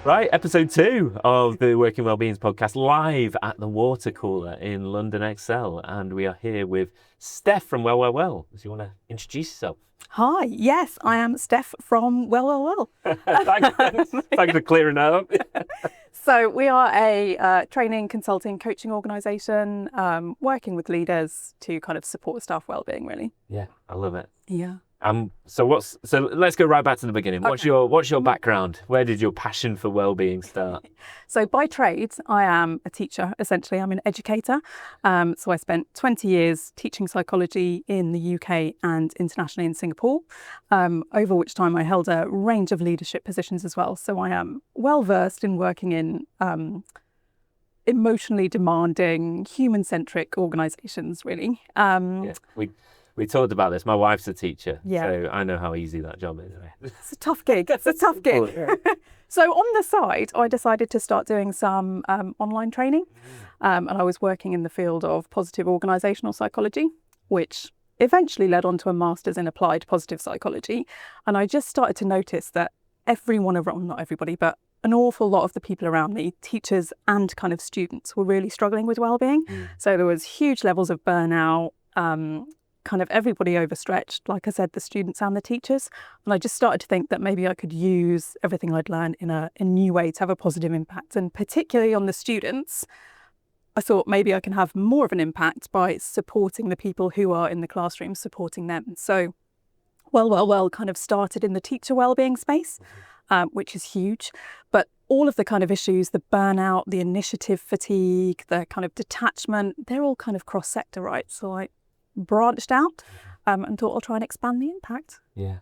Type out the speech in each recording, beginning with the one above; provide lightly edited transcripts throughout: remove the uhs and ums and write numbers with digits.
Right, episode 2 of the Working Wellbeings podcast, live at the water cooler in London Excel, and we are here with Steph from Well. Do you want to introduce yourself? Hi, yes, I am Steph from Well. Thanks for clearing that up. So we are a training, consulting, coaching organisation, working with leaders to kind of support staff wellbeing, really. Yeah, I love it. Yeah. So let's go right back to the beginning. Okay. What's your background? Where did your passion for wellbeing start? So by trade, I am a teacher, essentially. I'm an educator. So I spent 20 years teaching psychology in the UK and internationally in Singapore, over which time I held a range of leadership positions as well. So I am well versed in working in emotionally demanding, human-centric organisations, really. Yeah, we talked about this. My wife's a teacher, Yeah. so I know how easy that job is. It's a tough gig. So on the side, I decided to start doing some online training, and I was working in the field of positive organisational psychology, which eventually led on to a master's in applied positive psychology. And I just started to notice that not everybody, but an awful lot of the people around me, teachers and kind of students, were really struggling with wellbeing. So there was huge levels of burnout, kind of everybody overstretched, like I said, the students and the teachers. And I just started to think that maybe I could use everything I'd learned in a new way to have a positive impact. And particularly on the students, I thought maybe I can have more of an impact by supporting the people who are in the classroom, supporting them. So Well kind of started in the teacher wellbeing space, which is huge. But all of the kind of issues, the burnout, the initiative fatigue, the kind of detachment, they're all kind of cross-sector, right? So I branched out and thought I'll try and expand the impact. Yeah.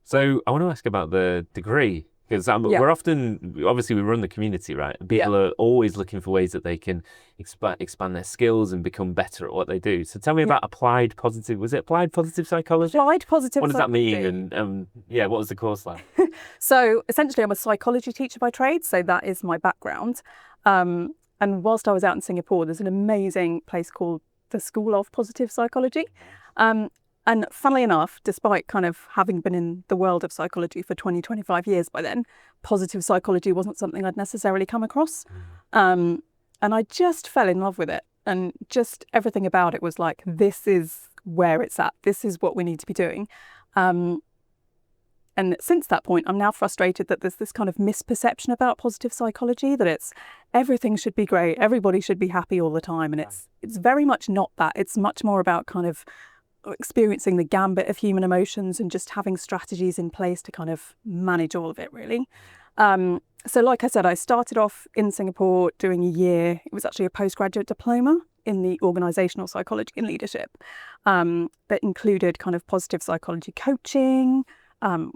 So I want to ask about the degree, because we're often, obviously we run the community, right? And people are always looking for ways that they can expand their skills and become better at what they do. So tell me about applied positive psychology? Applied positive What does that psychology. mean? And what was the course like? So essentially I'm a psychology teacher by trade, so that is my background. And whilst I was out in Singapore, there's an amazing place called the School of Positive Psychology. And funnily enough, despite kind of having been in the world of psychology for 25 years by then, positive psychology wasn't something I'd necessarily come across. And I just fell in love with it. And just everything about it was like, this is where it's at. This is what we need to be doing. And since that point, I'm now frustrated that there's this kind of misperception about positive psychology, that it's everything should be great, everybody should be happy all the time. And it's very much not that. It's much more about kind of experiencing the gambit of human emotions and just having strategies in place to kind of manage all of it, really. So like I said, I started off in Singapore doing a year. It was actually a postgraduate diploma in the organisational psychology and leadership that included kind of positive psychology coaching,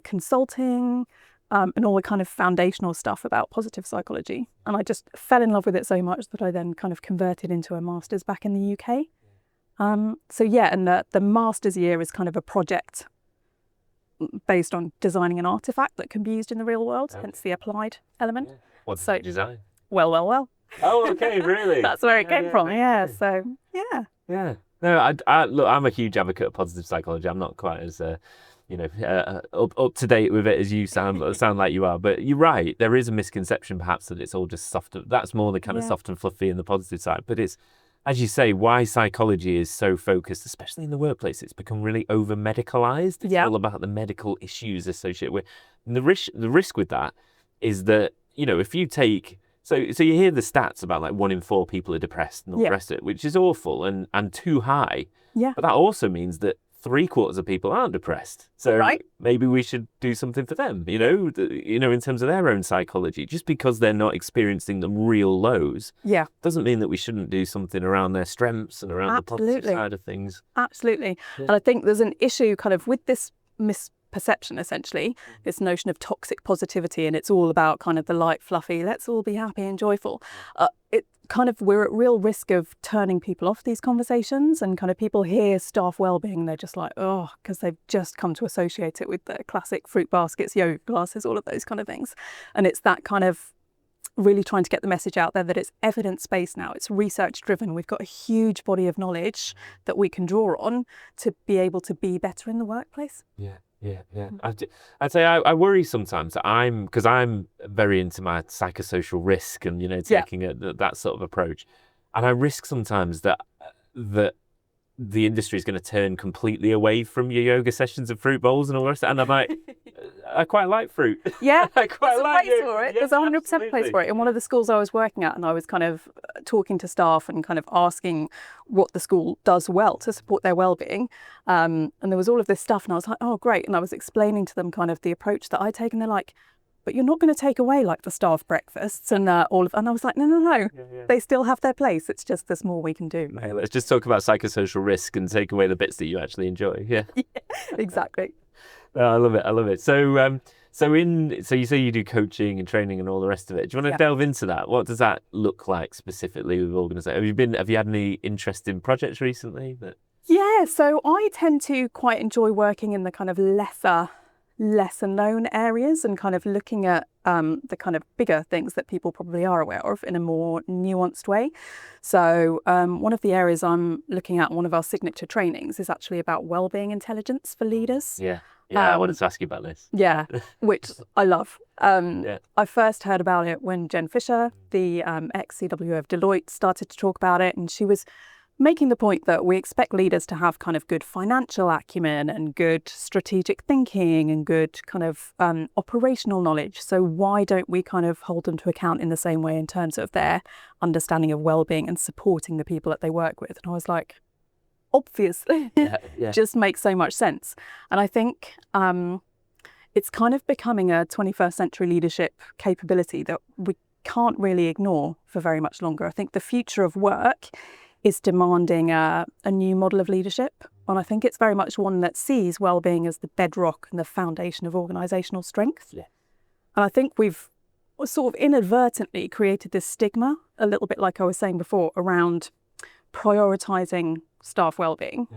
consulting, and all the kind of foundational stuff about positive psychology. And I just fell in love with it so much that I then kind of converted into a master's back in the UK. And the master's year is kind of a project based on designing an artifact that can be used in the real world, hence the applied element. Yeah. What did you design? Well. Oh, okay, really? That's where it came from, yeah. So, yeah. Yeah. No, look, I'm a huge advocate of positive psychology. I'm not quite as up to date with it as you sound like you are, but you're right. There is a misconception perhaps that it's all just soft. That's more the kind of soft and fluffy and the positive side. But it's, as you say, why psychology is so focused, especially in the workplace. It's become really over medicalized. It's all about the medical issues associated with. And the risk with that is that, if you take, so you hear the stats about like 1 in 4 people are depressed and all the rest of it, which is awful and too high. Yeah. But that also means that 3/4 of people aren't depressed. So maybe we should do something for them, in terms of their own psychology. Just because they're not experiencing the real lows doesn't mean that we shouldn't do something around their strengths and around the positive side of things. Absolutely. Yeah. And I think there's an issue kind of with this misperception, essentially, this notion of toxic positivity, and it's all about kind of the light, fluffy, let's all be happy and joyful. We're at real risk of turning people off these conversations, and kind of people hear staff wellbeing and they're just like, oh, because they've just come to associate it with the classic fruit baskets, yoga classes, all of those kind of things. And it's that kind of really trying to get the message out there that it's evidence-based now, it's research-driven. We've got a huge body of knowledge that we can draw on to be able to be better in the workplace. Yeah. Yeah. I'd say I worry sometimes that because I'm very into my psychosocial risk and, taking that sort of approach. And I risk sometimes that the industry is going to turn completely away from your yoga sessions and fruit bowls and all the rest. And I'm like, I quite like fruit. Yeah, I quite there's like a place it. for it. Yeah, There's 100% place absolutely. for it. In one of the schools I was working at, and I was kind of talking to staff and kind of asking what the school does well to support their well-being. And there was all of this stuff, and I was like, oh, great. And I was explaining to them kind of the approach that I take, and they're like, but you're not going to take away like the staff breakfasts and all of. And I was like, no. Yeah. They still have their place. It's just there's more we can do. Hey, let's just talk about psychosocial risk and take away the bits that you actually enjoy. Yeah. Exactly. Oh, I love it. So you say you do coaching and training and all the rest of it. Do you want to delve into that? What does that look like specifically with organisations? Have you had any interesting projects recently Yeah, so I tend to quite enjoy working in the kind of lesser known areas and kind of looking at the kind of bigger things that people probably are aware of in a more nuanced way. So one of the areas I'm looking at in one of our signature trainings is actually about wellbeing intelligence for leaders. Yeah, I wanted to ask you about this. Yeah, which I love. I first heard about it when Jen Fisher, the ex-CWO of Deloitte, started to talk about it, and she was making the point that we expect leaders to have kind of good financial acumen and good strategic thinking and good kind of operational knowledge. So why don't we kind of hold them to account in the same way in terms of their understanding of well-being and supporting the people that they work with? And I was like, obviously, just makes so much sense. And I think it's kind of becoming a 21st century leadership capability that we can't really ignore for very much longer. I think the future of work is demanding a new model of leadership. And I think it's very much one that sees well-being as the bedrock and the foundation of organisational strength. Yeah. And I think we've sort of inadvertently created this stigma, a little bit like I was saying before, around prioritising staff well-being.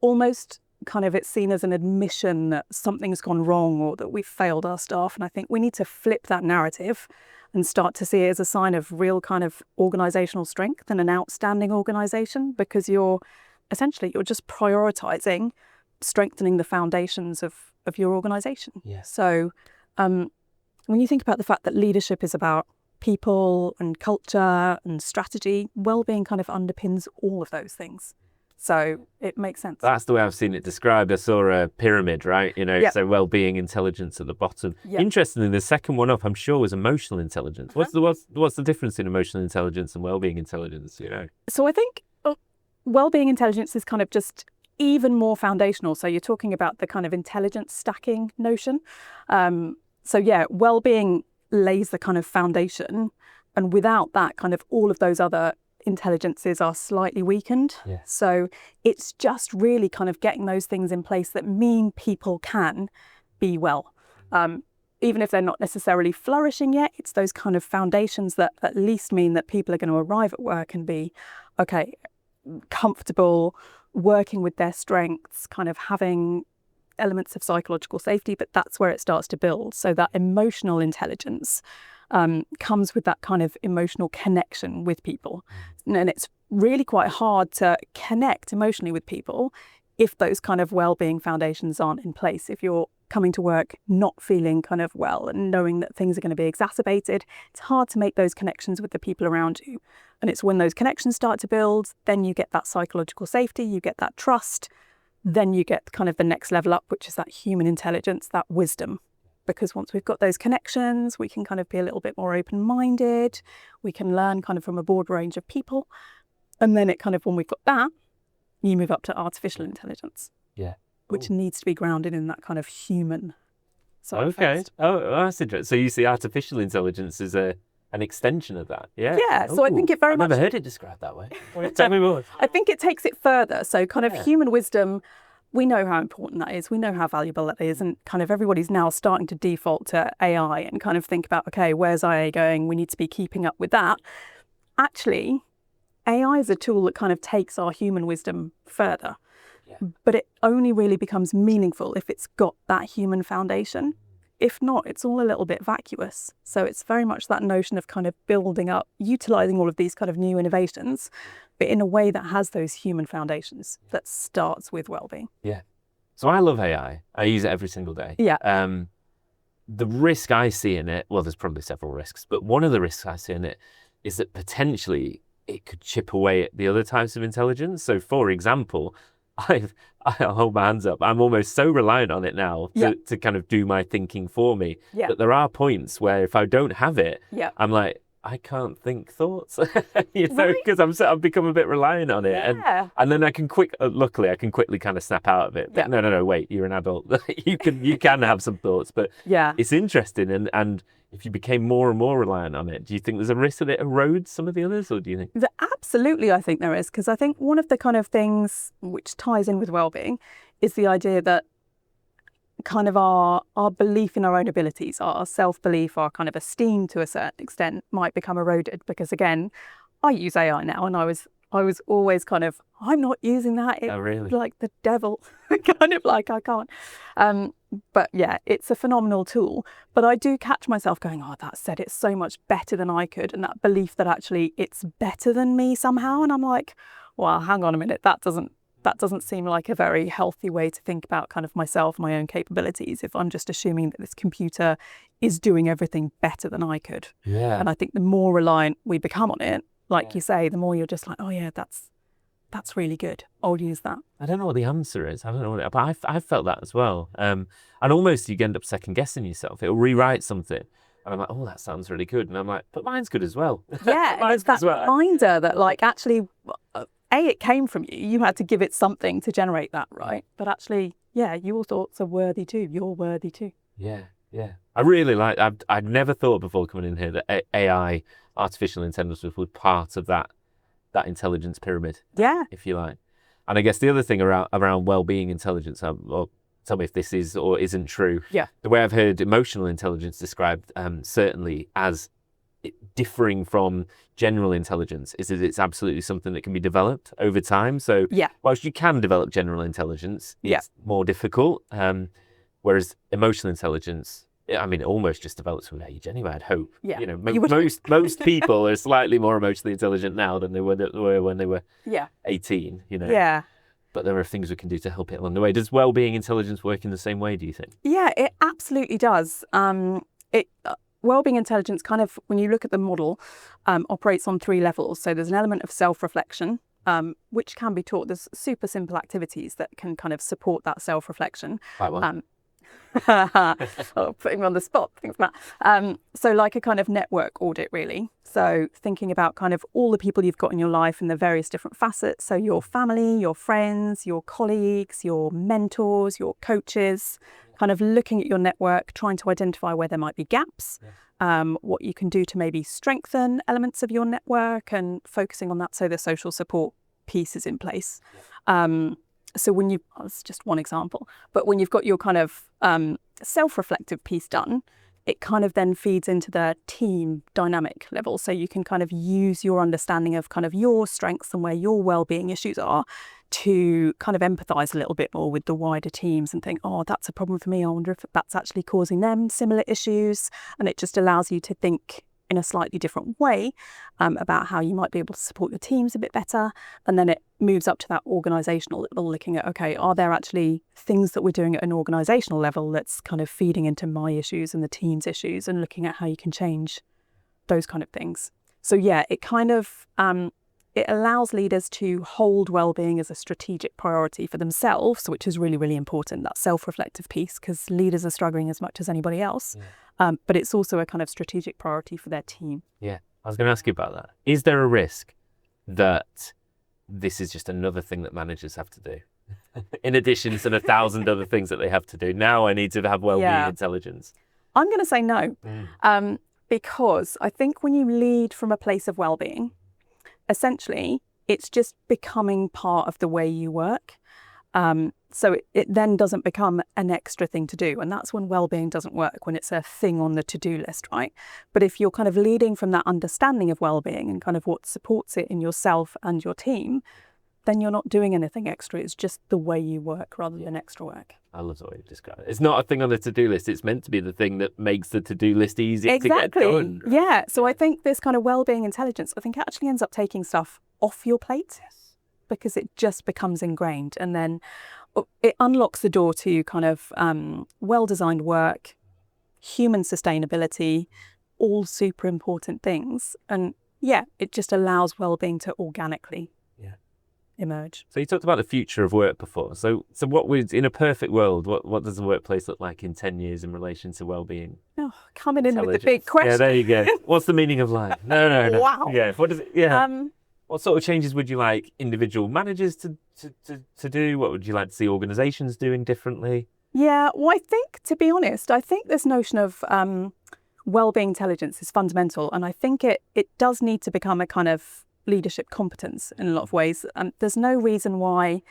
Almost kind of it's seen as an admission that something's gone wrong or that we've failed our staff. And I think we need to flip that narrative and start to see it as a sign of real kind of organisational strength and an outstanding organisation, because you're just prioritising strengthening the foundations of your organisation. Yeah. So when you think about the fact that leadership is about people and culture and strategy, well-being kind of underpins all of those things. So it makes sense. That's the way I've seen it described. I saw a pyramid, right? So well-being, intelligence at the bottom. Yep. Interestingly, the second one up, I'm sure, was emotional intelligence. What's the difference in emotional intelligence and well-being intelligence? So I think well-being intelligence is kind of just even more foundational. So you're talking about the kind of intelligence stacking notion. Well-being lays the kind of foundation, and without that, kind of all of those other intelligences are slightly weakened. Yeah. So it's just really kind of getting those things in place that mean people can be well. Even if they're not necessarily flourishing yet, it's those kind of foundations that at least mean that people are going to arrive at work and be, comfortable, working with their strengths, kind of having elements of psychological safety, but that's where it starts to build. So that emotional intelligence comes with that kind of emotional connection with people. And it's really quite hard to connect emotionally with people if those kind of well-being foundations aren't in place. If you're coming to work not feeling kind of well and knowing that things are going to be exacerbated, it's hard to make those connections with the people around you. And it's when those connections start to build, then you get that psychological safety, you get that trust, then you get kind of the next level up, which is that human intelligence, that wisdom. Because once we've got those connections, we can kind of be a little bit more open-minded. We can learn kind of from a broad range of people. And then when we've got that, you move up to artificial intelligence. Yeah. Which needs to be grounded in that kind of human side. Okay. First. Oh, that's interesting. So you see artificial intelligence as an extension of that. Yeah. Yeah. So I think it very much... I've never heard it described that way. Tell me more. I think it takes it further. So kind of human wisdom, we know how important that is. We know how valuable that is. And kind of everybody's now starting to default to AI and kind of think about, okay, where's AI going? We need to be keeping up with that. Actually, AI is a tool that kind of takes our human wisdom further. Yeah. But it only really becomes meaningful if it's got that human foundation. If not, it's all a little bit vacuous. So it's very much that notion of kind of building up, utilising all of these kind of new innovations, but in a way that has those human foundations that starts with well-being. Yeah. So I love AI. I use it every single day. Yeah. The risk I see in it, well, there's probably several risks, but one of the risks I see in it is that potentially it could chip away at the other types of intelligence. So, for example, I'll hold my hands up. I'm almost so reliant on it now to kind of do my thinking for me that there are points where if I don't have it, I'm like, I can't think thoughts, because I've become a bit reliant on it, and then I can luckily I can quickly kind of snap out of it. But no, wait, you're an adult. you can have some thoughts, but it's interesting, and if you became more and more reliant on it, do you think there's a risk that it erodes some of the others, or do you think? Absolutely, I think there is, because I think one of the kind of things which ties in with well-being is the idea that kind of our belief in our own abilities, our self-belief, our kind of esteem to a certain extent might become eroded, because again, I use AI now, and I was always kind of, I'm not using that. It's really? Like the devil, kind of like I can't. But yeah, it's a phenomenal tool. But I do catch myself going, oh, that said it's so much better than I could, and that belief that actually it's better than me somehow. And I'm like, well, hang on a minute, that doesn't seem like a very healthy way to think about kind of myself, my own capabilities, if I'm just assuming that this computer is doing everything better than I could. Yeah. And I think the more reliant we become on it, like you say, the more you're just like, oh yeah, that's really good. I'll use that. I don't know what the answer is. I don't know but I've felt that as well. And almost you end up second guessing yourself. It'll rewrite something. And I'm like, oh, that sounds really good. And I'm like, but mine's good as well. Yeah, and it's that reminder that like actually... it came from you. You had to give it something to generate that, right? But actually, your thoughts are worthy too. You're worthy too. Yeah. I really like. I'd never thought before coming in here that AI, artificial intelligence, was part of that intelligence pyramid. Yeah. If you like. And I guess the other thing around well-being intelligence, or tell me if this is or isn't true. Yeah. The way I've heard emotional intelligence described, certainly as differing from general intelligence, is that it's absolutely something that can be developed over time. So whilst you can develop general intelligence, it's more difficult. Whereas emotional intelligence, I mean, it almost just develops with age anyway, I'd hope. Yeah. You know, most people are slightly more emotionally intelligent now than they were when they were 18, you know. Yeah. But there are things we can do to help it along the way. Does well-being intelligence work in the same way, do you think? Yeah, it absolutely does. Wellbeing intelligence, kind of, when you look at the model, operates on 3 levels. So there's an element of self-reflection, which can be taught. There's super simple activities that can kind of support that self-reflection. Like what? Putting me on the spot, things like that. So like a kind of network audit, really. So thinking about kind of all the people you've got in your life and the various different facets. So your family, your friends, your colleagues, your mentors, your coaches, kind of looking at your network, trying to identify where there might be gaps, what you can do to maybe strengthen elements of your network, and focusing on that so the social support piece is in place. So that's just one example, but when you've got your kind of self-reflective piece done, it kind of then feeds into the team dynamic level. So you can kind of use your understanding of kind of your strengths and where your well-being issues are to kind of empathize a little bit more with the wider teams and think, oh, that's a problem for me. I wonder if that's actually causing them similar issues. And it just allows you to think in a slightly different way about how you might be able to support your teams a bit better. And then it moves up to that organizational level, looking at, okay, are there actually things that we're doing at an organizational level that's kind of feeding into my issues and the team's issues, and looking at how you can change those kind of things. So yeah, it kind of, it allows leaders to hold well-being as a strategic priority for themselves, which is really, really important, that self-reflective piece, because leaders are struggling as much as anybody else. But it's also a kind of strategic priority for their team. Yeah, I was going to ask you about that. Is there a risk that this is just another thing that managers have to do? In addition to the 1,000 other things that they have to do. Now I need to have well-being intelligence. I'm going to say no, because I think when you lead from a place of well-being, essentially it's just becoming part of the way you work. So it then doesn't become an extra thing to do. And that's when well-being doesn't work, when it's a thing on the to-do list, right? But if you're kind of leading from that understanding of well-being and kind of what supports it in yourself and your team, then you're not doing anything extra. It's just the way you work rather than extra work. I love the way you describe it. It's not a thing on the to-do list. It's meant to be the thing that makes the to-do list easy to get done. Right? Yeah. So I think this kind of well-being intelligence, I think, actually ends up taking stuff off your plate. because it just becomes ingrained, and then it unlocks the door to kind of well-designed work, human sustainability, all super important things. And yeah, it just allows well-being to organically emerge. So you talked about the future of work before. So what would, in a perfect world, what does the workplace look like in 10 years in relation to well-being? Oh, coming in with the big question. Yeah, there you go. What's the meaning of life? No. Wow. Yeah. What does it? Yeah. What sort of changes would you like individual managers to do? What would you like to see organisations doing differently? Yeah, well, I think, to be honest, I think this notion of well-being intelligence is fundamental, and I think it does need to become a kind of leadership competence in a lot of ways. There's no reason why,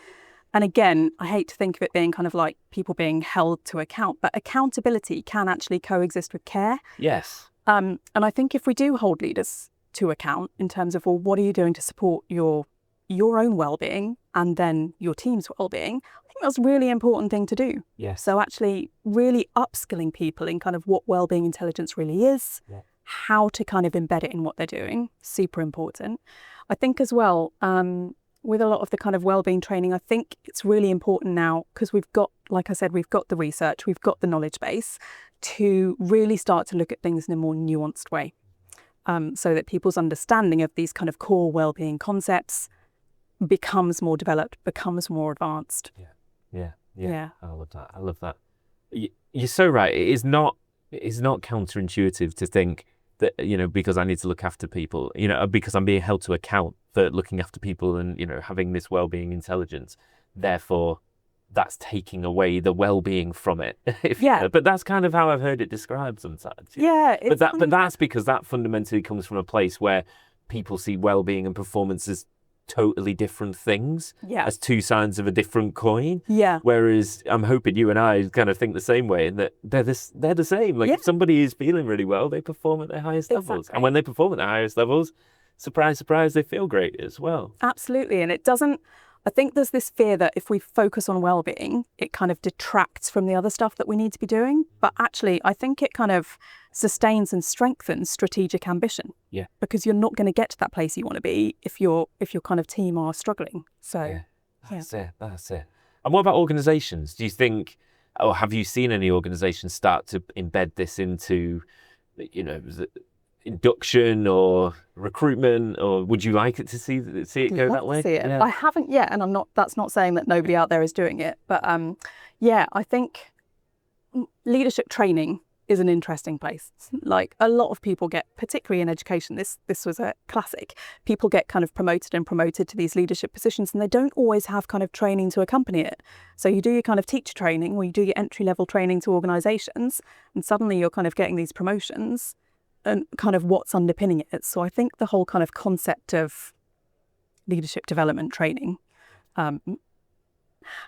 and again, I hate to think of it being kind of like people being held to account, but accountability can actually coexist with care. Yes. And I think if we do hold leaders to account in terms of, well, what are you doing to support your own well-being and then your team's well-being, I think that's a really important thing to do. Yes. So actually really upskilling people in kind of what well-being intelligence really is, how to kind of embed it in what they're doing, super important. I think as well, with a lot of the kind of well-being training, I think it's really important now, because we've got, like I said, we've got the research, we've got the knowledge base, to really start to look at things in a more nuanced way. So that people's understanding of these kind of core well-being concepts becomes more developed, becomes more advanced. Yeah. I love that. You're so right. It is not counterintuitive to think that, because I need to look after people, because I'm being held to account for looking after people and, having this well-being intelligence. Therefore, that's taking away the well-being from it. But that's kind of how I've heard it described sometimes. Yeah. But that's because that fundamentally comes from a place where people see well-being and performance as totally different things, as two sides of a different coin. Yeah. Whereas I'm hoping you and I kind of think the same way, in that they're the same. Like if somebody is feeling really well, they perform at their highest levels. And when they perform at their highest levels, surprise, surprise, they feel great as well. Absolutely. And I think there's this fear that if we focus on well-being, it kind of detracts from the other stuff that we need to be doing. But actually, I think it kind of sustains and strengthens strategic ambition. Yeah. Because you're not going to get to that place you want to be if your kind of team are struggling. So That's it. And what about organisations? Do you think, or have you seen any organisations start to embed this into, induction or recruitment, or would you like it to see it go that way? See it. I haven't yet, and that's not saying that nobody out there is doing it, but I think leadership training is an interesting place. Like a lot of people get, particularly in education, this was a classic, people get kind of promoted to these leadership positions, and they don't always have kind of training to accompany it. So you do your kind of teacher training, or you do your entry level training to organisations, and suddenly you're kind of getting these promotions and kind of what's underpinning it. So I think the whole kind of concept of leadership development training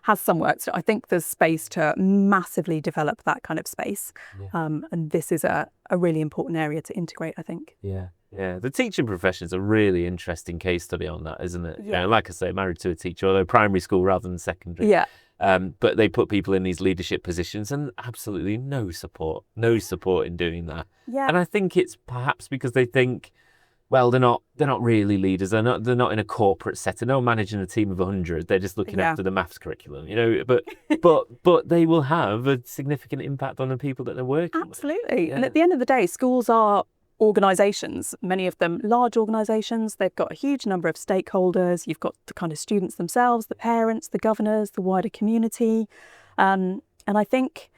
has some work. So I think there's space to massively develop that kind of space. And this is a really important area to integrate, I think. Yeah. The teaching profession is a really interesting case study on that, isn't it? Yeah. Like I say, married to a teacher, although primary school rather than secondary. Yeah. But they put people in these leadership positions and absolutely no support in doing that. Yeah. And I think it's perhaps because they think, well, they're not really leaders. They're not in a corporate setting. They're not managing a team of 100. They're just looking after the maths curriculum, But they will have a significant impact on the people that they're working with. Absolutely. And at the end of the day, schools are organisations, many of them large organisations. They've got a huge number of stakeholders. You've got the kind of students themselves, the parents, the governors, the wider community. And I think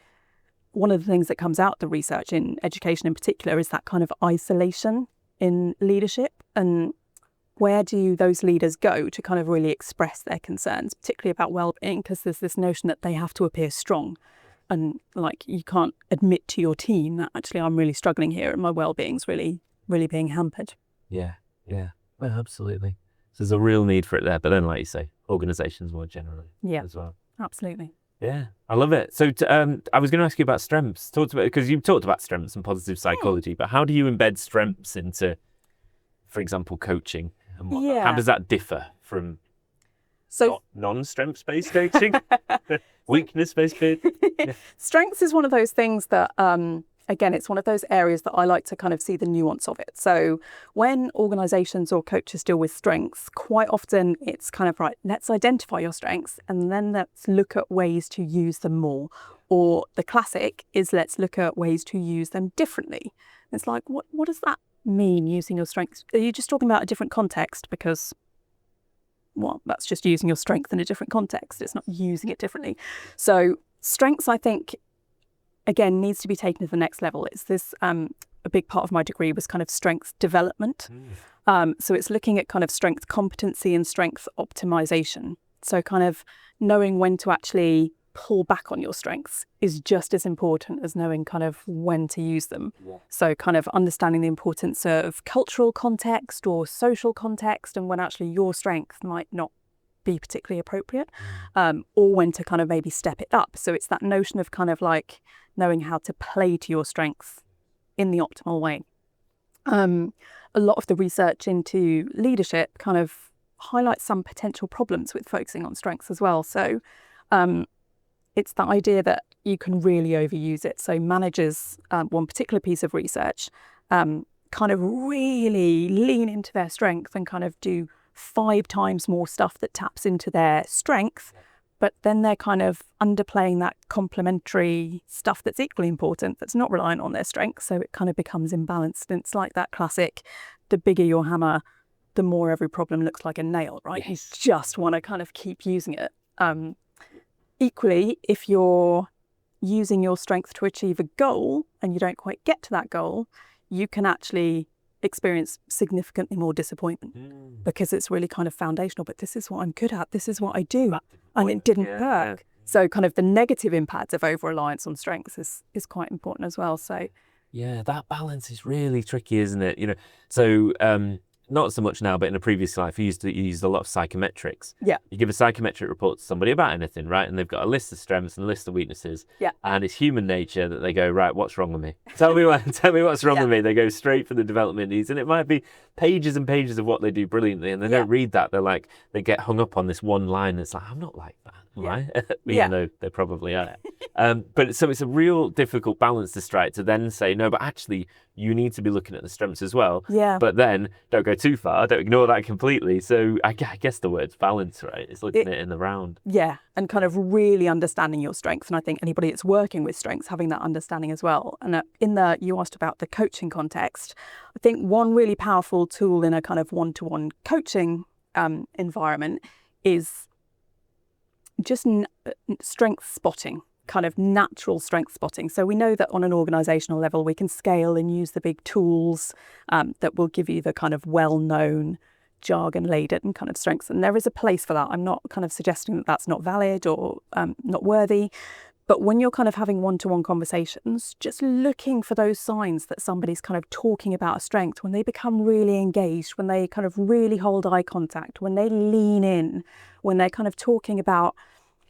one of the things that comes out the research in education in particular is that kind of isolation in leadership, and where do those leaders go to kind of really express their concerns, particularly about well-being, because there's this notion that they have to appear strong. And like, you can't admit to your team that actually I'm really struggling here and my well-being's really, really being hampered. Yeah. Well, absolutely. So there's a real need for it there. But then, like you say, organisations more generally as well. Absolutely. Yeah, I love it. So I was going to ask you about strengths. Because you've talked about strengths and positive psychology, but how do you embed strengths into, for example, coaching? And how does that differ from non-strengths-based coaching? Weakness-based coaching? Strengths is one of those things that again, it's one of those areas that I like to kind of see the nuance of it. So when organizations or coaches deal with strengths, quite often it's kind of, right, let's identify your strengths and then let's look at ways to use them more. Or the classic is, let's look at ways to use them differently. It's like, what does that mean, using your strengths? Are you just talking about a different context? Because, well, that's just using your strength in a different context. It's not using it differently. So strengths, I think, again, needs to be taken to the next level. It's this, a big part of my degree was kind of strength development. So it's looking at kind of strength competency and strength optimization. So kind of knowing when to actually pull back on your strengths is just as important as knowing kind of when to use them. So kind of understanding the importance of cultural context or social context, and when actually your strength might not be particularly appropriate, or when to kind of maybe step it up. So it's that notion of kind of like knowing how to play to your strengths in the optimal way. A lot of the research into leadership kind of highlights some potential problems with focusing on strengths as well. So it's the idea that you can really overuse it. So managers, one particular piece of research, kind of really lean into their strength and kind of do 5 times more stuff that taps into their strength, but then they're kind of underplaying that complementary stuff that's equally important, that's not reliant on their strength. So it kind of becomes imbalanced. And it's like that classic, the bigger your hammer, the more every problem looks like a nail, right? You just want to kind of keep using it. Equally, if you're using your strength to achieve a goal and you don't quite get to that goal, you can actually experience significantly more disappointment because it's really kind of foundational. But this is what I'm good at. This is what I do. And it didn't work. So kind of the negative impact of over-reliance on strengths is quite important as well. So yeah, that balance is really tricky, isn't it? You know, so not so much now, but in a previous life, you used a lot of psychometrics. Yeah. You give a psychometric report to somebody about anything, right? And they've got a list of strengths and a list of weaknesses. Yeah. And it's human nature that they go, right, what's wrong with me? Tell me what's wrong with me. They go straight for the development needs. And it might be pages and pages of what they do brilliantly. And they don't read that. They're like, they get hung up on this one line. It's like, I'm not like that, right? Even though they probably are. But so it's a real difficult balance to strike, to then say, no, but actually you need to be looking at the strengths as well. Yeah. But then don't go too far. Don't ignore that completely. So I guess the word's balance, right? It's looking at it in the round. Yeah. And kind of really understanding your strengths. And I think anybody that's working with strengths, having that understanding as well. And you asked about the coaching context. I think one really powerful tool in a kind of one-to-one coaching environment is just strength spotting. Kind of natural strength spotting. So we know that on an organizational level, we can scale and use the big tools that will give you the kind of well-known jargon-laden kind of strengths. And there is a place for that. I'm not kind of suggesting that that's not valid or not worthy. But when you're kind of having one-to-one conversations, just looking for those signs that somebody's kind of talking about a strength, when they become really engaged, when they kind of really hold eye contact, when they lean in, when they're kind of talking about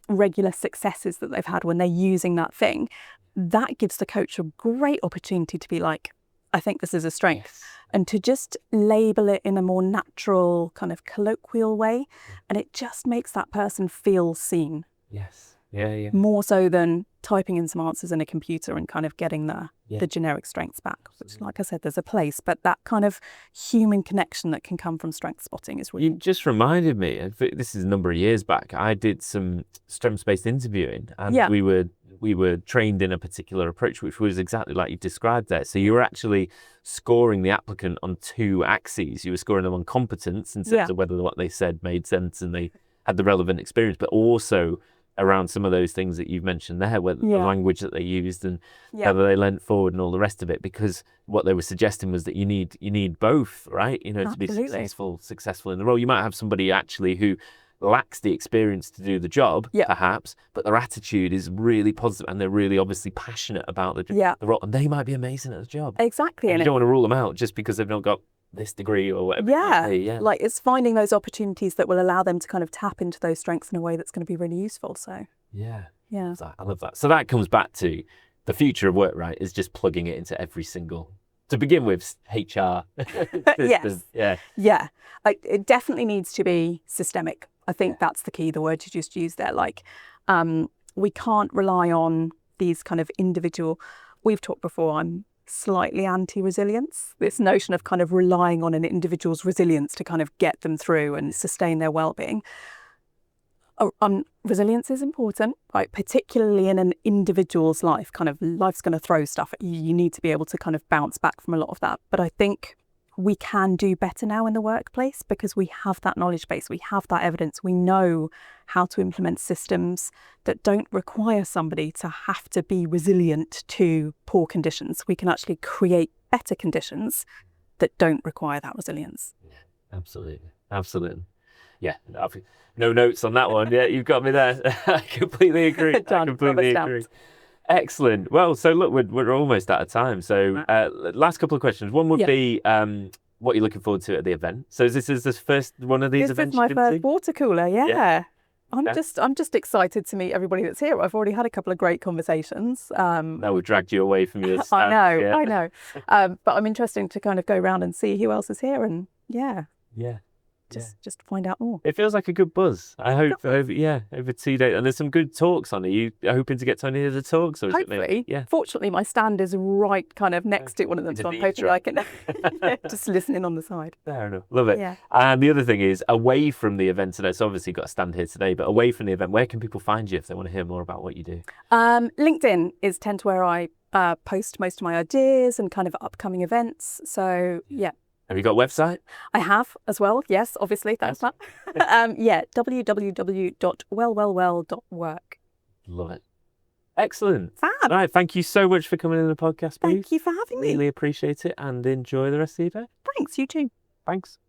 regular successes that they've had, when they're using that thing, that gives the coach a great opportunity to be like, I think this is a strength. And to just label it in a more natural kind of colloquial way. And it just makes that person feel seen. Yes. Yeah. More so than typing in some answers in a computer and kind of getting the generic strengths back, which, like I said, there's a place, but that kind of human connection that can come from strength spotting is really... You just reminded me, this is a number of years back, I did some strengths-based interviewing, and we were trained in a particular approach, which was exactly like you described there. So you were actually scoring the applicant on 2 axes. You were scoring them on competence in terms of whether what they said made sense and they had the relevant experience, but also around some of those things that you've mentioned there, whether the language that they used and whether they leant forward and all the rest of it, because what they were suggesting was that you need both, right? You know, Absolutely. to be successful in the role. You might have somebody actually who lacks the experience to do the job, perhaps, but their attitude is really positive and they're really obviously passionate about the role, and they might be amazing at the job. Exactly. And you don't want to rule them out just because they've not got this degree or whatever. Like it's finding those opportunities that will allow them to kind of tap into those strengths in a way that's going to be really useful. So I love that. So that comes back to the future of work, right? Is just plugging it into every single, to begin with, HR. It definitely needs to be systemic. I think that's the key, the word you just used there. Like we can't rely on these kind of individual, we've talked before, I'm slightly anti-resilience. This notion of kind of relying on an individual's resilience to kind of get them through and sustain their well-being. Resilience is important, right? Particularly in an individual's life. Kind of life's going to throw stuff at you. You need to be able to kind of bounce back from a lot of that. But I think we can do better now in the workplace because we have that knowledge base, we have that evidence, we know how to implement systems that don't require somebody to have to be resilient to poor conditions. We can actually create better conditions that don't require that resilience. Yeah, absolutely. Yeah, no notes on that one. Yeah, you've got me there. I completely agree. Excellent. Well, so look, we're almost out of time. So last couple of questions. One would be what you're looking forward to at the event. So this is the first one of these events? This is my first water cooler, I'm just excited to meet everybody that's here. I've already had a couple of great conversations. Now we've dragged you away from your stand. I know. But I'm interested to kind of go around and see who else is here and just find out more. It feels like a good buzz. I hope over 2 days. And there's some good talks on it. Are you hoping to get to any of the talks? Or Hopefully. Fortunately, my stand is right kind of next to one of them, so I'm hoping I can just listening on the side. Fair enough. Love it. Yeah. And the other thing is, away from the event today, so obviously you've got a stand here today, but away from the event, where can people find you if they want to hear more about what you do? LinkedIn tends to where I post most of my ideas and kind of upcoming events. So, yeah. Have you got a website? I have as well. Yes, obviously. Thanks, Matt. www.wellwellwell.work. Love it. Excellent. Fab. All right. Thank you so much for coming in the podcast, Bea. Thank you for having me. Really appreciate it and enjoy the rest of your day. Thanks. You too. Thanks.